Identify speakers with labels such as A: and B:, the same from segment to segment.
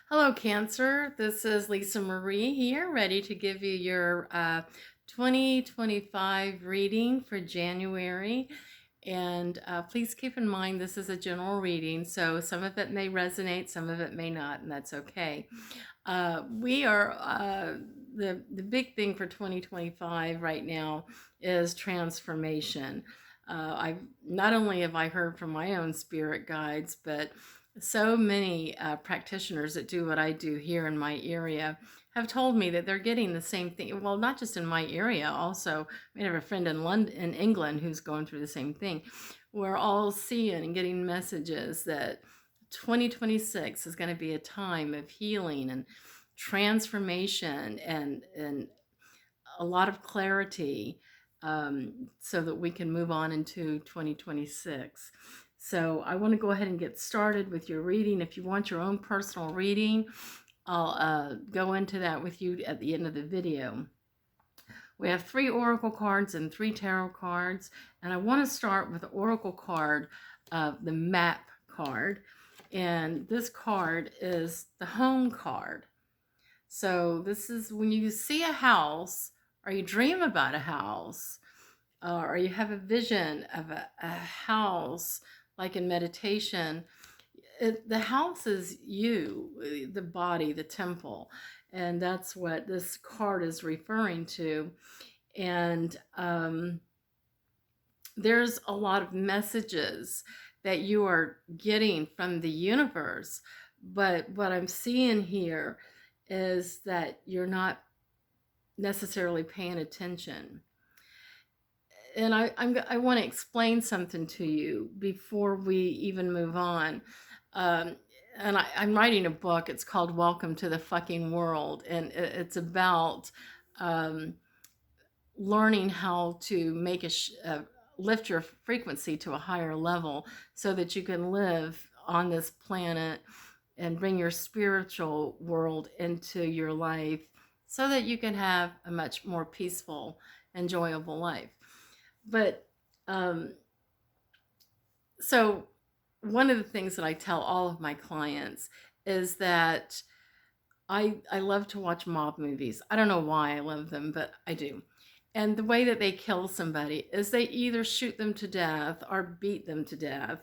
A: Hello, Cancer. This is Lisa Marie here, ready to give you your 2025 reading for January. And please keep in mind this is a general reading, so some of it may resonate, some of it may not, and that's okay. We are the big thing for 2025 right now is transformation. I've not only have I heard from my own spirit guides, but so many practitioners that do what I do here in my area have told me that they're getting the same thing. Well, not just in my area, also, I have a friend in London, in England, who's going through the same thing. We're all seeing and getting messages that 2026 is going to be a time of healing and transformation and a lot of clarity, so that we can move on into 2026. So I want to go ahead and get started with your reading. If you want your own personal reading, I'll go into that with you at the end of the video. We have 3 oracle cards and 3 tarot cards, and I want to start with the oracle card, the map card. And this card is the home card. So this is when you see a house or you dream about a house, or you have a vision of a house, like in meditation. The house is you, the body, the temple, and that's what this card is referring to. And there's a lot of messages that you are getting from the universe, but what I'm seeing here is that you're not necessarily paying attention. And I want to explain something to you before we even move on. And I'm writing a book. It's called Welcome to the Fucking World. And it's about learning how to make lift your frequency to a higher level so that you can live on this planet and bring your spiritual world into your life so that you can have a much more peaceful, enjoyable life. But so one of the things that I tell all of my clients is that I love to watch mob movies. I don't know why I love them, but I do. And the way that they kill somebody is they either shoot them to death or beat them to death,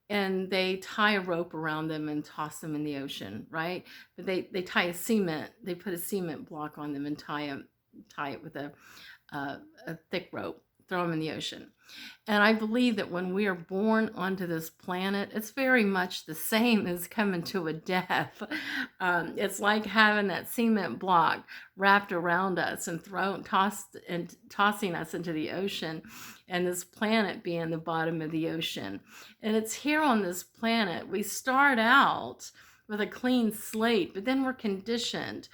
A: and they tie a rope around them and toss them in the ocean, right? But they they put a cement block on them and tie it with a thick rope, throw them in the ocean. And I believe that when we are born onto this planet, it's very much the same as coming to a death. It's like having that cement block wrapped around us and tossing us into the ocean, and this planet being the bottom of the ocean. And it's here on this planet, we start out with a clean slate, but then we're conditioned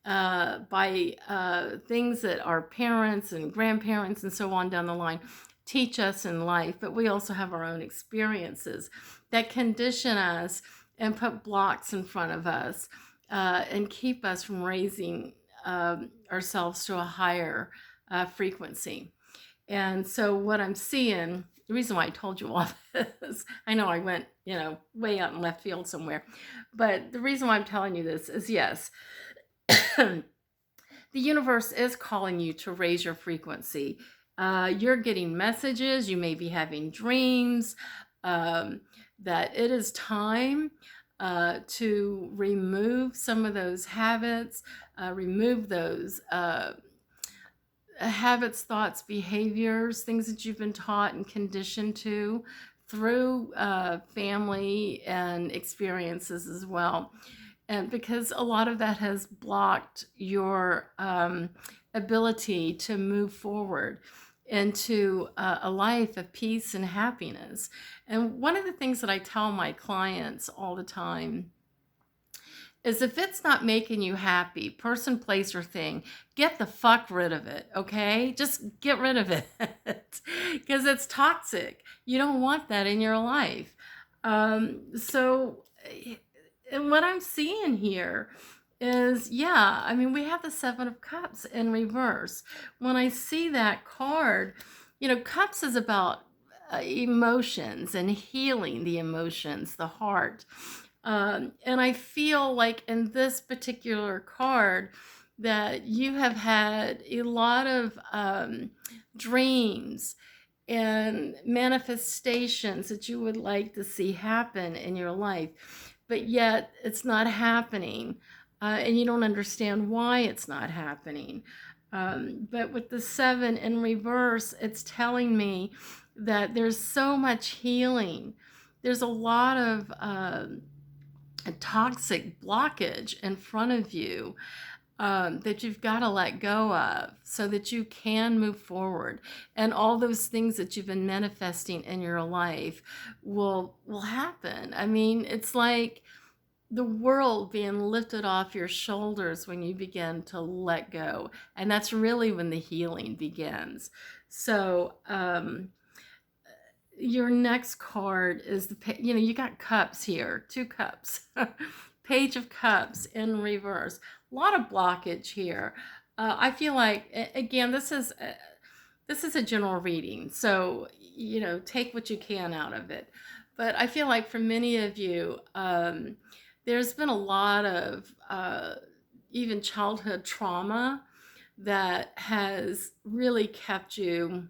A: by things that our parents and grandparents and so on down the line teach us in life, but we also have our own experiences that condition us and put blocks in front of us, and keep us from raising ourselves to a higher frequency. And so what I'm seeing, the reason why I told you all this, I know I went, way out in left field somewhere, but the reason why I'm telling you this is, yes, the universe is calling you to raise your frequency. You're getting messages, you may be having dreams, that it is time to remove some of those habits, remove those habits, thoughts, behaviors, things that you've been taught and conditioned to through family and experiences as well. And because a lot of that has blocked your ability to move forward into a life of peace and happiness. And one of the things that I tell my clients all the time is, if it's not making you happy, person, place, or thing, get the fuck rid of it, okay? Just get rid of it because it's toxic. You don't want that in your life. So and what I'm seeing here is, yeah, I mean, we have the 7 of Cups in reverse. When I see that card, Cups is about emotions and healing the emotions, the heart. And I feel like in this particular card that you have had a lot of dreams and manifestations that you would like to see happen in your life, but yet it's not happening, and you don't understand why it's not happening. But with the seven in reverse, it's telling me that there's so much healing. There's a lot of a toxic blockage in front of you that you've got to let go of so that you can move forward, and all those things that you've been manifesting in your life will happen. I mean, it's like the world being lifted off your shoulders when you begin to let go, and that's really when the healing begins. So your next card is you got cups here, two cups. Page of Cups in reverse. A lot of blockage here. I feel like, again, this is a general reading, so take what you can out of it. But I feel like for many of you, there's been a lot of even childhood trauma that has really kept you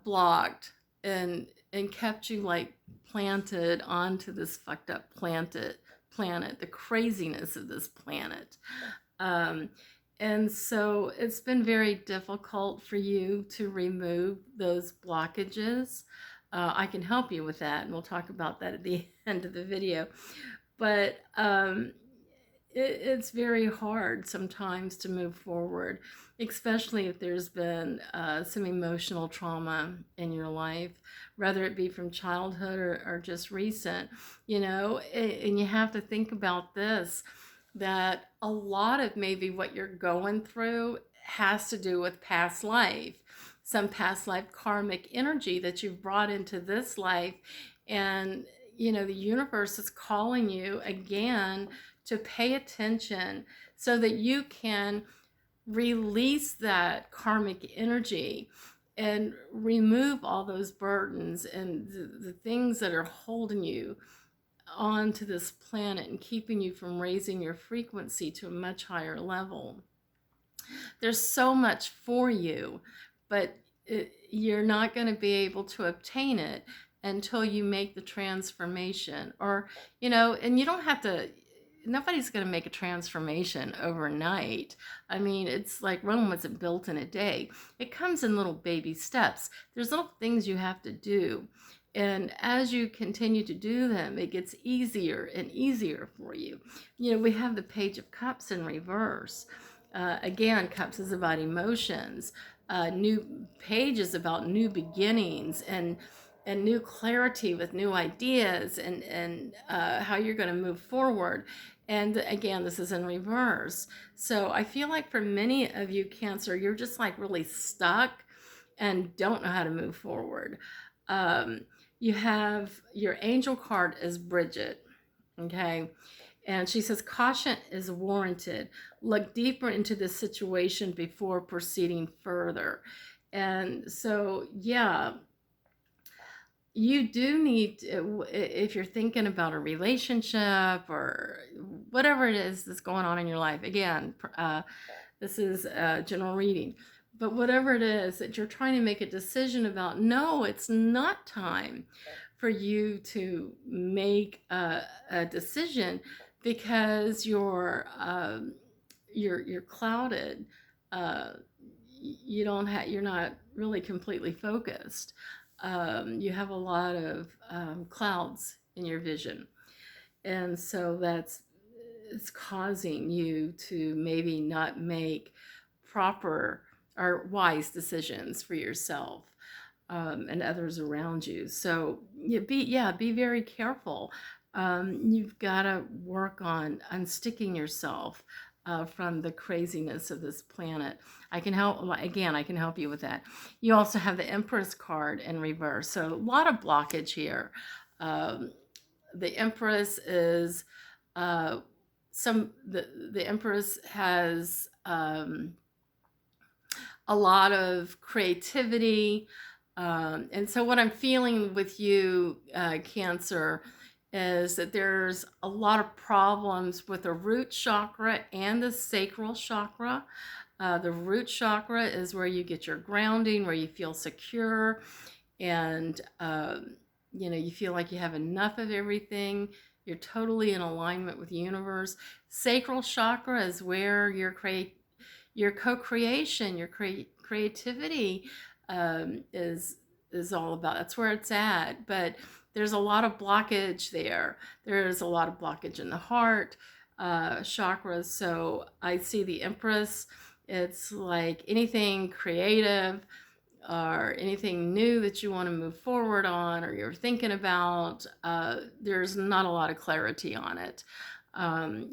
A: blocked and kept you like planted onto this fucked up planet, the craziness of this planet. Um, and so it's been very difficult for you to remove those blockages. I can help you with that, and we'll talk about that at the end of the video. But it's very hard sometimes to move forward, especially if there's been some emotional trauma in your life, whether it be from childhood or just recent, and you have to think about this, that a lot of maybe what you're going through has to do with past life, some past life karmic energy that you've brought into this life. And the universe is calling you again to pay attention so that you can release that karmic energy and remove all those burdens and the things that are holding you onto this planet and keeping you from raising your frequency to a much higher level. There's so much for you, but you're not going to be able to obtain it until you make the transformation. Or, and you don't have to, nobody's going to make a transformation overnight. I mean, it's like Rome wasn't built in a day. It comes in little baby steps. There's little things you have to do. And as you continue to do them, it gets easier and easier for you. We have the Page of Cups in reverse. Again, Cups is about emotions. New pages about new beginnings and new clarity with new ideas and how you're going to move forward. And again, this is in reverse. So I feel like for many of you, Cancer, you're just like really stuck and don't know how to move forward. You have your angel card is Bridget, okay? And she says, caution is warranted. Look deeper into the situation before proceeding further. And so, yeah, you do need to, if you're thinking about a relationship or whatever it is that's going on in your life, again, this is a general reading, but whatever it is that you're trying to make a decision about, no, it's not time for you to make a decision because you're clouded. You're not really completely focused. You have a lot of clouds in your vision, and so it's causing you to maybe not make proper or wise decisions for yourself and others around you. So be very careful. You've got to work on unsticking yourself from the craziness of this planet. I can help you with that. You also have the Empress card in reverse, so a lot of blockage here. The Empress is the Empress has a lot of creativity, and so what I'm feeling with you, Cancer, is that there's a lot of problems with the root chakra and the sacral chakra. The root chakra is where you get your grounding, where you feel secure, and you feel like you have enough of everything. You're totally in alignment with the universe. Sacral chakra is where your co-creation, your creativity is all about. That's where it's at. But there's a lot of blockage there. There's a lot of blockage in the heart chakras. So I see the Empress. It's like anything creative or anything new that you want to move forward on or you're thinking about, there's not a lot of clarity on it.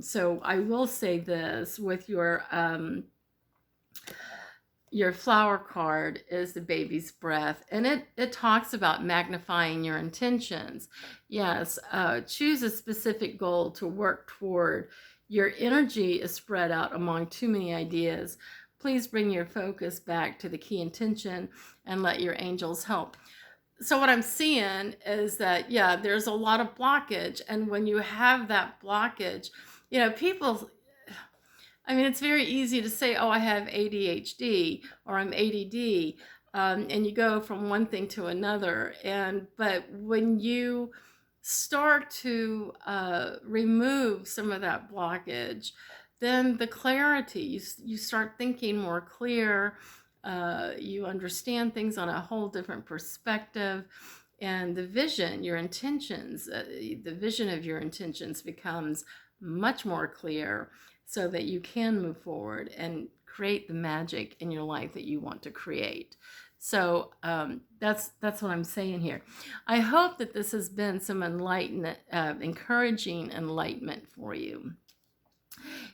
A: So I will say this with your flower card is the baby's breath, and it talks about magnifying your intentions. Yes, choose a specific goal to work toward. Your energy is spread out among too many ideas. Please bring your focus back to the key intention and let your angels help. So what I'm seeing is that, yeah, there's a lot of blockage, and when you have that blockage, people, I mean, it's very easy to say, oh, I have ADHD or I'm ADD, and you go from one thing to another. But when you start to remove some of that blockage, then the clarity, you start thinking more clear, you understand things on a whole different perspective, and the vision, your intentions, the vision of your intentions becomes much more clear so that you can move forward and create the magic in your life that you want to create. So that's what I'm saying here. I hope that this has been some enlightenment, encouraging enlightenment for you.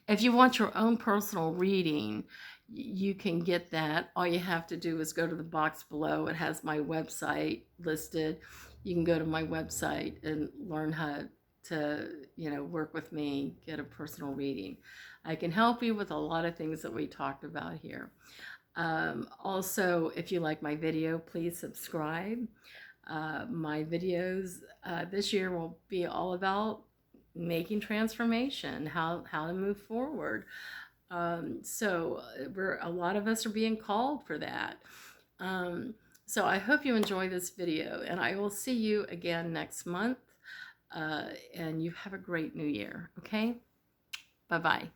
A: If you want your own personal reading, you can get that. All you have to do is go to the box below. It has my website listed. You can go to my website and learn how to, work with me, get a personal reading. I can help you with a lot of things that we talked about here. Also, if you like my video, please subscribe. My videos this year will be all about making transformation, how to move forward. So a lot of us are being called for that. So I hope you enjoy this video, and I will see you again next month. And you have a great new year. Okay? Bye-bye.